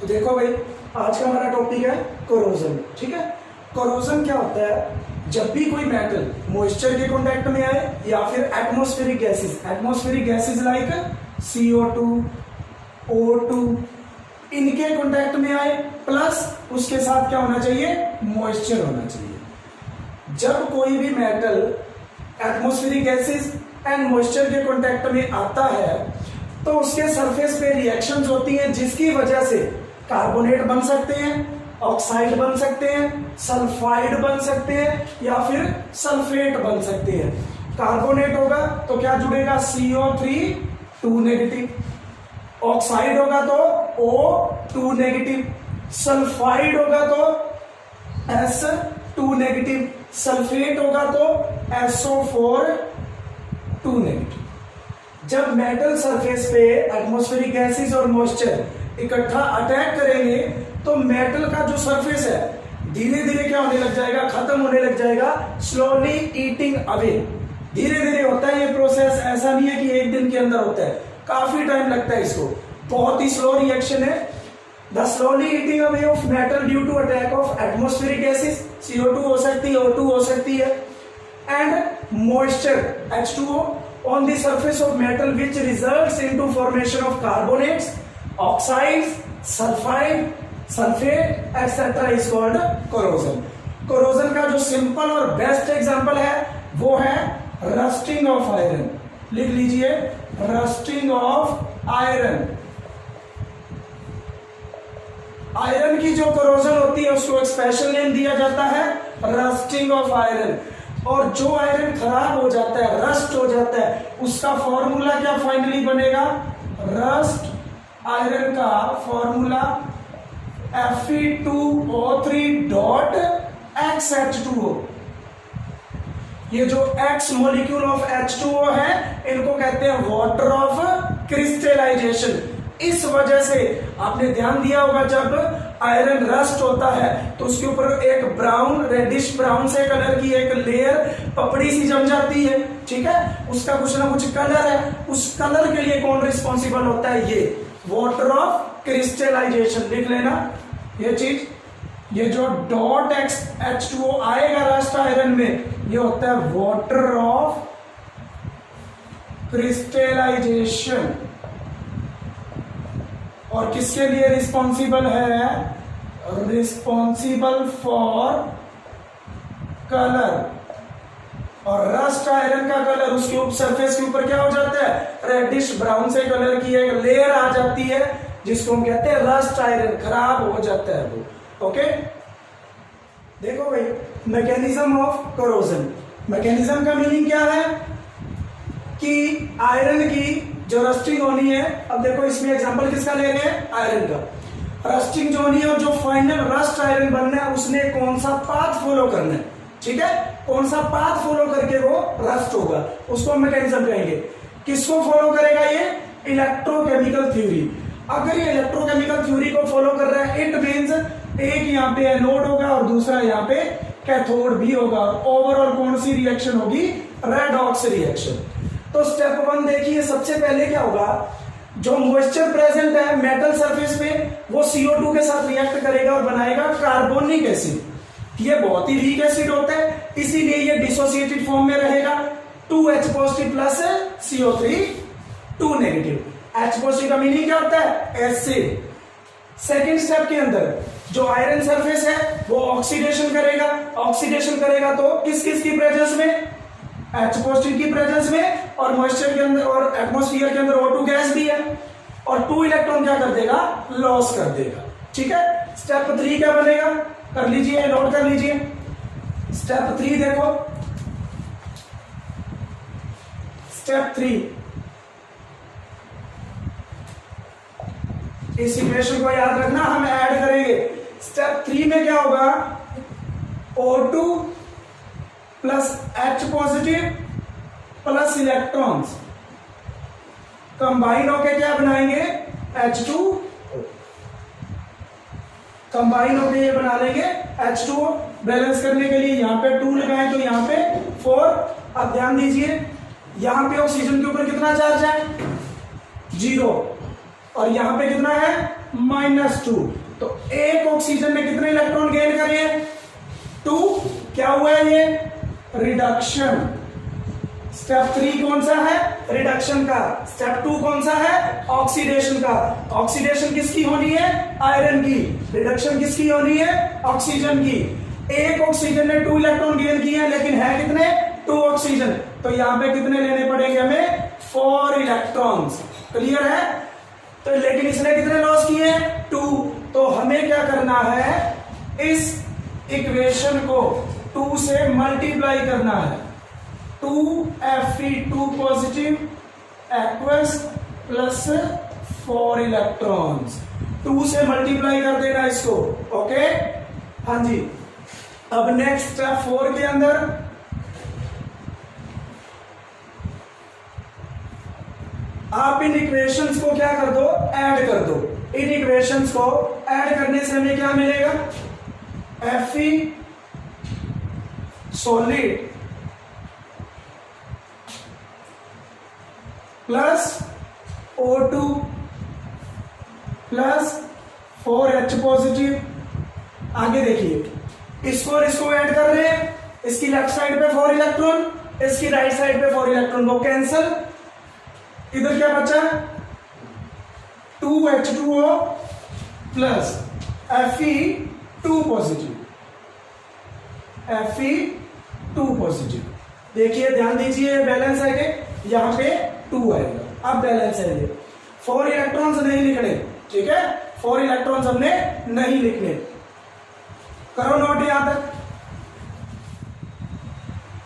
तो देखो भाई, आज का हमारा टॉपिक है कोरोजन। ठीक है, कोरोजन क्या होता है? जब भी कोई मेटल मॉइस्चर के कांटेक्ट में आए या फिर atmospheric gases like CO2, O2 इनके कांटेक्ट में आए, प्लस उसके साथ क्या होना चाहिए? मॉइस्चर होना चाहिए। जब कोई भी metal atmospheric gases and moisture के कांटेक्ट में आता है तो उसके सरफेस पे रिएक्शंस होती हैं, जिसकी वजह से कार्बोनेट बन सकते हैं, ऑक्साइड बन सकते हैं, सल्फाइड बन सकते हैं या फिर सल्फेट बन सकते हैं। कार्बोनेट होगा तो क्या जुड़ेगा? CO3 2 नेगेटिव, ऑक्साइड होगा तो O2 नेगेटिव, सल्फाइड होगा तो S2 नेगेटिव, सल्फेट होगा तो SO4 2 नेगेटिव। जब मेटल सरफेस पे एटमॉस्फेरिक गैसेस और मॉइस्चर इकट्ठा अटैक करेंगे तो मेटल का जो सरफेस है धीरे धीरे क्या होने लग जाएगा? खत्म होने लग जाएगा। स्लोली ईटिंग अवे, धीरे धीरे होता है ये प्रोसेस। ऐसा नहीं है कि एक दिन के अंदर होता है, काफी टाइम लगता है इसको। बहुत ही स्लो रिएक्शन है। The slowly eating away of metal due to attack of atmospheric gases, CO2 हो सकती है, O2 हो सकती है, and moisture H2O on the surface of metal, which results into formation of carbonates, oxides, sulfate etc. is called corrosion. corrosion का जो simple और best example है वो है रस्टिंग ऑफ आयरन। लिख लीजिए, रस्टिंग ऑफ आयरन। आयरन की जो corrosion होती है उसको एक स्पेशल नेम दिया जाता है, रस्टिंग ऑफ आयरन। और जो आयरन खराब हो जाता है, रस्ट हो जाता है, उसका फॉर्मूला क्या फाइनली बनेगा? रस्ट आयरन का फॉर्मूला Fe2O3.XH2O। ये जो X मॉलिक्यूल ऑफ H2O है इनको कहते हैं वाटर ऑफ क्रिस्टलाइजेशन। इस वजह से आपने ध्यान दिया होगा, जब आयरन रस्ट होता है तो उसके ऊपर एक ब्राउन, रेडिश ब्राउन से कलर की एक लेयर, पपड़ी सी जम जाती है। ठीक है, उसका कुछ ना कुछ कलर है। उस कलर के लिए कौन रिस्पॉन्सिबल होता है? ये वाटर ऑफ क्रिस्टलाइजेशन। लिख लेना ये चीज। ये जो डॉट H2O आएगा रस्ट आयरन में, ये होता है वाटर ऑफ क्रिस्टलाइजेशन। और किसके लिए रिस्पॉन्सिबल है? Responsible for colour. और रस्ट आयरन का कलर उसके ऊपर, सरफेस के ऊपर क्या हो जाता है? रेडिश ब्राउन से कलर की एक लेयर आ जाती है, जिसको हम कहते हैं रस्ट आयरन। खराब हो जाता है वो। ओके, देखो भाई, मैकेनिज्म ऑफ कोरोजन। मैकेनिज्म का मीनिंग क्या है? कि आयरन की जो रस्टिंग होनी है, अब देखो इसमें एग्जांपल किसका ले रहे हैं? आयरन का। रस्टिंग जो होनी है और जो फाइनल रस्ट आयरन बनना है उसने कौन सा पाथ फॉलो करना है? ठीक है, कौन सा पाथ फॉलो करके वो रस्ट होगा, उसको हम मैकेनिज्म कहेंगे। किसको फॉलो करेगा? ये इलेक्ट्रोकेमिकल थ्योरी। अगर ये इलेक्ट्रोकेमिकल थ्योरी को फॉलो कर रहा है, इट मीन्स एक यहाँ पे एनोड होगा और दूसरा यहाँ पे कैथोड भी होगा। ओवरऑल कौन सी रिएक्शन होगी? Redox reaction. तो स्टेप 1 देखिए, सबसे पहले क्या होगा? जो मॉइस्चर प्रेजेंट है मेटल सरफेस पे, वो CO2 के साथ रिएक्ट करेगा और बनाएगा कार्बोनिक एसिड। ये बहुत ही वीक एसिड होता है, इसीलिए ये डिसोसिएटेड फॉर्म में रहेगा। 2H positive plus CO3 2 negative. H positive का मीनिंग क्या होता है? एसिड। सेकेंड स्टेप के अंदर जो आयरन सरफेस है वो ऑक्सीडेशन करेगा। ऑक्सीडेशन करेगा तो किस किस की प्रेजेंस में? H पॉजिटिव की प्रेजेंस में, और मॉइस्चर के अंदर और एटमॉस्फेयर के अंदर O2 गैस भी है, और 2 इलेक्ट्रॉन क्या कर देगा? लॉस कर देगा। ठीक है, स्टेप 3 क्या बनेगा? कर लीजिए, नोट कर लीजिए। स्टेप 3 देखो, स्टेप 3 इस इक्वेशन को याद रखना, हम ऐड करेंगे। स्टेप 3 में क्या होगा? O2 plus H positive plus electrons combine होके क्या बनाएंगे? H2O। कंबाइन होके ये बना लेंगे H2O। बैलेंस करने के लिए यहां पे 2 लगाएं तो यहां पे 4। अब ध्यान दीजिए, यहां पे ऑक्सीजन के ऊपर कितना चार्ज है? 0, और यहां पे कितना है? -2। तो एक ऑक्सीजन ने कितने इलेक्ट्रॉन गेन करे हैं? 2। क्या हुआ है ये? रिडक्शन। स्टेप 3 कौन सा है? रिडक्शन का। स्टेप 2 कौन सा है? ऑक्सीडेशन का। ऑक्सीडेशन किसकी होनी है? आयरन की। रिडक्शन किसकी होनी है? ऑक्सीजन की। एक ऑक्सीजन ने 2 इलेक्ट्रॉन गेन किए हैं, लेकिन है कितने? 2 ऑक्सीजन। तो यहां पे कितने लेने पड़ेंगे हमें? 4 इलेक्ट्रॉन्स। क्लियर है? तो लेकिन इसने कितने लॉस किए हैं? 2। तो हमें क्या करना है? इस इक्वेशन को 2 से मल्टीप्लाई करना है। 2Fe2 positive aqueous plus 4 electrons. 2 से मल्टीप्लाई कर देना इसको। ओके, हाँ जी। अब नेक्स्ट स्टेप 4 के अंदर आप इन इक्वेशंस को क्या कर दो? ऐड कर दो। इन इक्वेशंस को ऐड करने से हमें क्या मिलेगा? Fe solid plus O2 plus 4H positive. आगे देखिए, इसको और इसको ऐड कर रहे हैं। इसकी लेफ्ट साइड पे 4 इलेक्ट्रॉन, इसकी राइट साइड पे 4 इलेक्ट्रॉन, वो कैंसल। इधर क्या बचा? 2H2O plus Fe2 positive. Fe2 positive. देखिए, ध्यान दीजिए, बैलेंस है कि यहां पे 2 आएगा। अब बैलेंस है ये। 4 इलेक्ट्रॉन्स नहीं लिखने, ठीक है? 4 इलेक्ट्रॉन्स हमने नहीं लिखने। करो नोट यहां तक।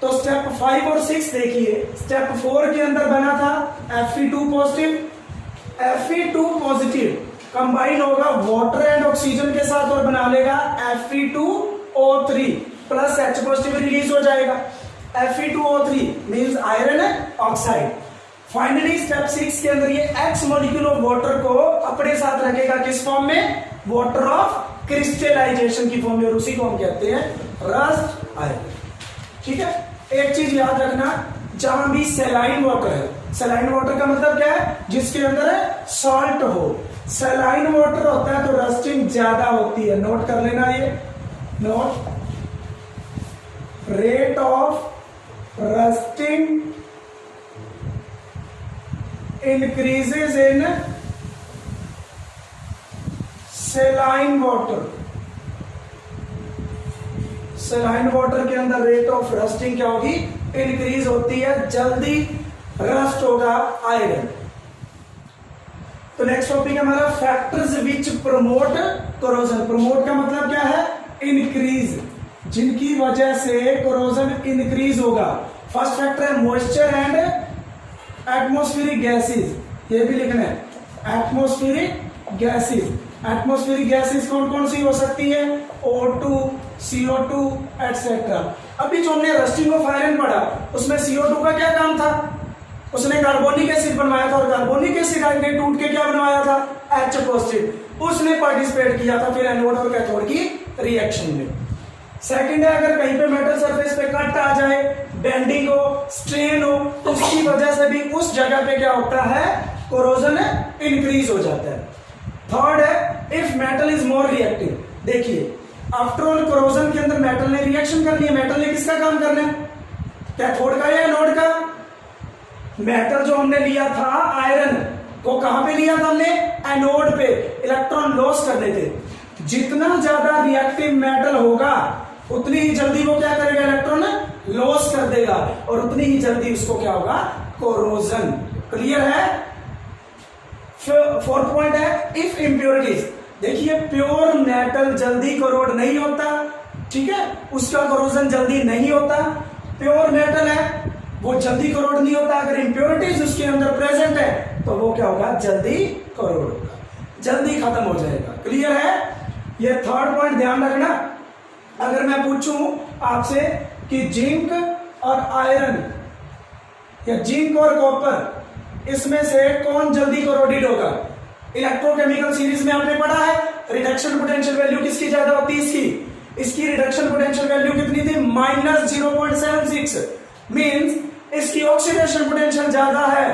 तो स्टेप 5 और 6 देखिए। स्टेप 4 के अंदर बना था Fe2 positive. Fe2 positive combine होगा वाटर एंड ऑक्सीजन के साथ और बना लेगा Fe2O3 plus H positive release हो जाएगा। Fe2O3 means iron oxide. Finally step 6 के अंदर ये X मॉलिक्यूल ऑफ वाटर को अपने साथ रखेगा। किस फॉर्म में? वाटर ऑफ क्रिस्टलाइजेशन की फॉर्म में, और उसी को हम कहते हैं रस्ट आयरन। ठीक है? एक चीज याद रखना, जहां भी सैलाइन वाटर है, सैलाइन वाटर का मतलब क्या है? जिसके अंदर सॉल्ट हो। सैलाइन वाटर होता है तो रस्टिंग ज्यादा होती है। नोट कर लेना ये। Note, rate of rusting increases in saline water। Saline water के अंदर रेट ऑफ रस्टिंग क्या होगी? इंक्रीज होती है, जल्दी रस्ट होगा आयरन। तो नेक्स्ट टॉपिक हमारा factors which promote corrosion. Promote का मतलब क्या है? इंक्रीज, जिनकी वजह से कोरोजन इंक्रीज होगा। फर्स्ट फैक्टर है मॉइस्चर एंड एटमॉस्फेरिक गैसेस। ये भी लिखना है, एटमॉस्फेरिक गैसेस। एटमॉस्फेरिक गैसेस कौन कौन सी हो सकती है? O2, CO2 etcetera. अभी जो हमने रस्टिंग ऑफ आयरन पढ़ा, उसमें CO2 का क्या काम था? उसने कार्बोनिक एसिड बनवाया था, और कार्बोनिक एसिड ने टूट के क्या बनवाया था? H positive. उसने पार्टिसिपेट किया था फिर एनोड और कैथोड की रिएक्शन में। सेकंड है, अगर कहीं पे मेटल सरफेस पे कट आ जाए, बेंडिंग हो, स्ट्रेन हो, तो उसकी वजह से भी उस जगह पे क्या होता है? कोरोजन इंक्रीज हो जाता है। थर्ड है, if metal is more reactive. देखिए, आफ्टर ऑल कोरोजन के अंदर मेटल ने रिएक्शन करनी है। मेटल ने किसका काम करना है? कैथोड का या एनोड का? मेटल जो हमने लिया था आयरन को कहां पे लिया था हमने? एनोड पे। इलेक्ट्रॉन लॉस करने थे। जितना ज्यादा रिएक्टिव मेटल होगा उतनी ही जल्दी वो क्या करेगा? इलेक्ट्रॉन लॉस कर देगा, और उतनी ही जल्दी उसको क्या होगा? कोरोजन। क्लियर है? फोर्थ पॉइंट है इफ इम्प्योरिटीज। देखिए, प्योर मेटल जल्दी कोरोड नहीं होता, ठीक है? उसका कोरोजन जल्दी नहीं होता। प्योर मेटल है वो जल्दी कोरोड नहीं होता। अगर इम्प्योरिटीज उसके अंदर प्रेजेंट है तो वो क्या होगा? जल्दी कोरोड होगा, जल्दी खत्म हो जाएगा। क्लियर है? ये थर्ड पॉइंट ध्यान रखना। अगर मैं पूछूं आपसे कि जिंक और आयरन या जिंक और कॉपर, इसमें से कौन जल्दी कोरोडेड होगा? इलेक्ट्रोकेमिकल सीरीज में आपने पढ़ा है, रिडक्शन पोटेंशियल वैल्यू किसकी ज्यादा होती है? इसकी रिडक्शन पोटेंशियल वैल्यू कितनी थी? -0.76। मींस इसकी ऑक्सीडेशन पोटेंशियल ज्यादा है।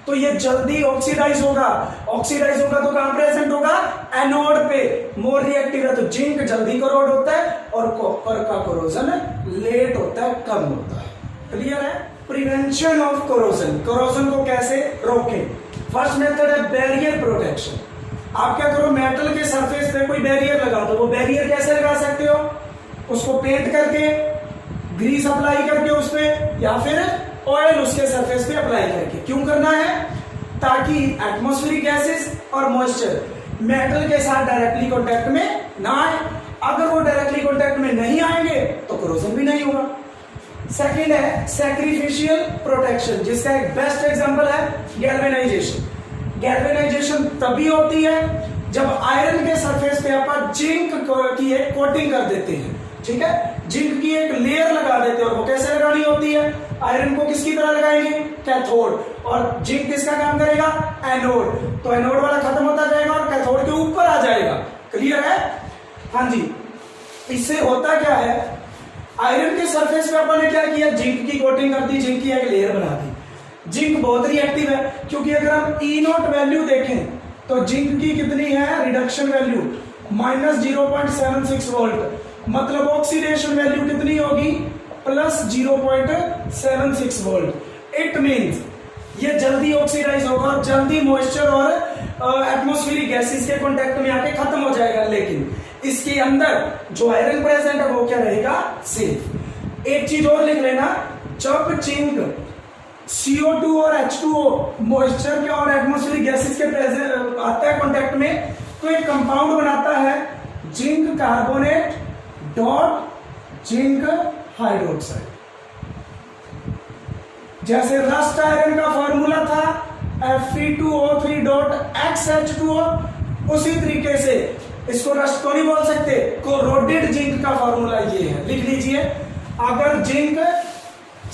तो ये जल्दी ऑक्सीडाइज होगा। ऑक्सीडाइज होगा तो कहां प्रेजेंट होगा? एनोड पे। मोर रिएक्टिव है तो जिंक जल्दी कोरोड होता है और कॉपर का कोरोजन लेट होता है, कम होता है। क्लियर है? प्रिवेंशन ऑफ कोरोजन, कोरोजन को कैसे रोकें? फर्स्ट मेथड है बैरियर प्रोटेक्शन। आप क्या करो, मेटल के सरफेस पे कोई बैरियर लगा दो। वो बैरियर कैसे लगा सकते हो? उसको पेंट करके, ग्रीस अप्लाई करके उस पे, या फिर ऑयल उसके सरफेस पे अप्लाई करके। क्यों करना है? ताकि एटमॉस्फेरिक गैसेस और मॉइस्चर मेटल के साथ डायरेक्टली कांटेक्ट में ना आए। अगर वो डायरेक्टली कांटेक्ट में नहीं आएंगे तो कोरोजन भी नहीं होगा। सेकंड है सैक्रिफिशियल प्रोटेक्शन, जिसका एक बेस्ट एग्जांपल है गैल्वेनाइजेशन। गैल्वेनाइजेशन तभी होती है जब आयरन के सरफेस पे अपन जिंक की एक कोटिंग कर देते हैं। ठीक है, जिंक की एक लेयर लगा देते हैं। और वो कैसे लगानी होती है? आयरन को किसकी तरह लगाएंगे? कैथोड। और जिंक किसका काम करेगा? एनोड। तो एनोड वाला खत्म होता जाएगा और कैथोड के ऊपर आ जाएगा। क्लियर है? हाँ जी। इससे होता क्या है, आयरन के सरफेस पे अपन ने क्या किया? जिंक की कोटिंग कर दी, जिंक की एक लेयर बना दी। जिंक बहुत रिएक्टिव है, क्योंकि अगर हम E0 वैल्यू देखें तो जिंक की कितनी है? Reduction value -0.76 volt. मतलब ऑक्सीडेशन वैल्यू कितनी होगी? +0.76 वोल्ट। इट मीन्स ये जल्दी ऑक्सीडाइज होगा और जल्दी मॉइस्चर और एटमॉस्फेरिक गैसेस के कांटेक्ट में आके खत्म हो जाएगा। लेकिन इसके अंदर जो आयरन प्रेजेंट है वो क्या रहेगा? सेफ। एक चीज और लिख लेना, जब जिंक CO2 और H2O मॉइस्चर के और एटमॉस्फेरिक गैसेस के प्रेजेंट आता है कांटेक्ट में, तो एक कंपाउंड बनाता है zinc carbonate dot zinc hydroxide. जैसे रस्ट आयरन का फॉर्मूला था Fe2O3 डॉट XH2O, उसी तरीके से इसको रस्ट तो नहीं बोल सकते, कोरोडेड जिंक का फॉर्मूला ये है। लिख लीजिए, अगर जिंक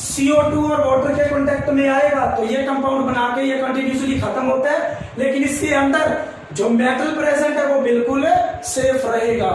CO2 और वाटर के कांटेक्ट में आएगा तो ये कंपाउंड बना के ये कंटिन्यूसली खत्म होता है, लेकिन इसके अंदर जो मेटल प्रेजेंट है वो बिल्कुल सेफ रहेगा।